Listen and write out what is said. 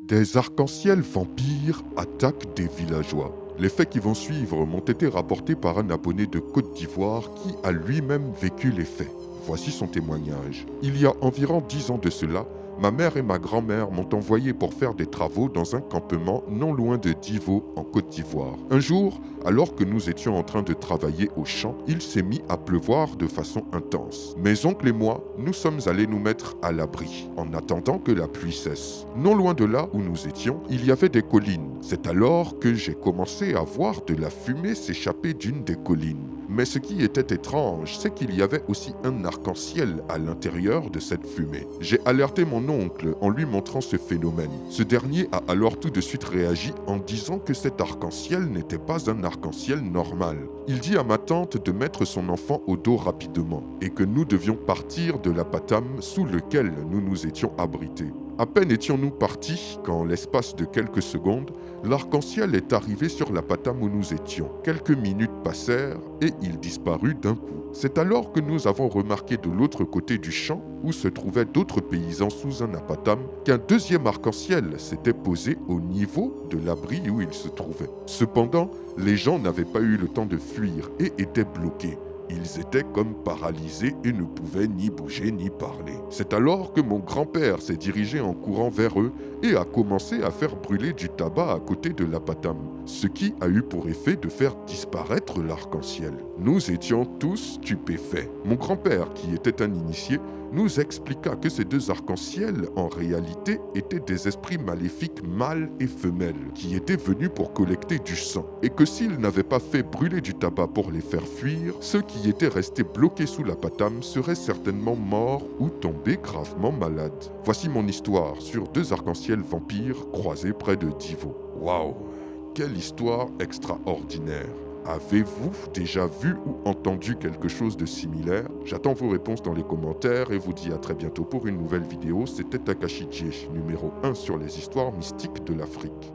Des arcs-en-ciel vampires attaquent des villageois. Les faits qui vont suivre m'ont été rapportés par un abonné de Côte d'Ivoire qui a lui-même vécu les faits. Voici son témoignage. Il y a environ 10 ans de cela, ma mère et ma grand-mère m'ont envoyé pour faire des travaux dans un campement non loin de Divo, en Côte d'Ivoire. Un jour, alors que nous étions en train de travailler au champ, il s'est mis à pleuvoir de façon intense. Mes oncles et moi, nous sommes allés nous mettre à l'abri, en attendant que la pluie cesse. Non loin de là où nous étions, il y avait des collines. C'est alors que j'ai commencé à voir de la fumée s'échapper d'une des collines. Mais ce qui était étrange, c'est qu'il y avait aussi un arc-en-ciel à l'intérieur de cette fumée. J'ai alerté mon oncle en lui montrant ce phénomène. Ce dernier a alors tout de suite réagi en disant que cet arc-en-ciel n'était pas un arc-en-ciel normal. Il dit à ma tante de mettre son enfant au dos rapidement et que nous devions partir de l'apatam sous lequel nous nous étions abrités. À peine étions-nous partis qu'en l'espace de quelques secondes, l'arc-en-ciel est arrivé sur l'apatam où nous étions. Quelques minutes passèrent et il disparut d'un coup. C'est alors que nous avons remarqué de l'autre côté du champ, où se trouvaient d'autres paysans sous un apatam, qu'un deuxième arc-en-ciel s'était posé au niveau de l'abri où il se trouvait. Cependant, les gens n'avaient pas eu le temps de fuir et étaient bloqués. Ils étaient comme paralysés et ne pouvaient ni bouger ni parler. C'est alors que mon grand-père s'est dirigé en courant vers eux et a commencé à faire brûler du tabac à côté de l'apatam, ce qui a eu pour effet de faire disparaître l'arc-en-ciel. Nous étions tous stupéfaits. Mon grand-père, qui était un initié, nous expliqua que ces deux arcs-en-ciel, en réalité, étaient des esprits maléfiques mâles et femelles, qui étaient venus pour collecter du sang, et que s'ils n'avaient pas fait brûler du tabac pour les faire fuir, ceux qui étaient restés bloqués sous l'apatam seraient certainement morts ou tombés gravement malades. Voici mon histoire sur deux arcs-en-ciel vampires croisés près de Divo. Waouh! Quelle histoire extraordinaire! Avez-vous déjà vu ou entendu quelque chose de similaire? J'attends vos réponses dans les commentaires et vous dis à très bientôt pour une nouvelle vidéo. C'était Takashi J, numéro 1 sur les histoires mystiques de l'Afrique.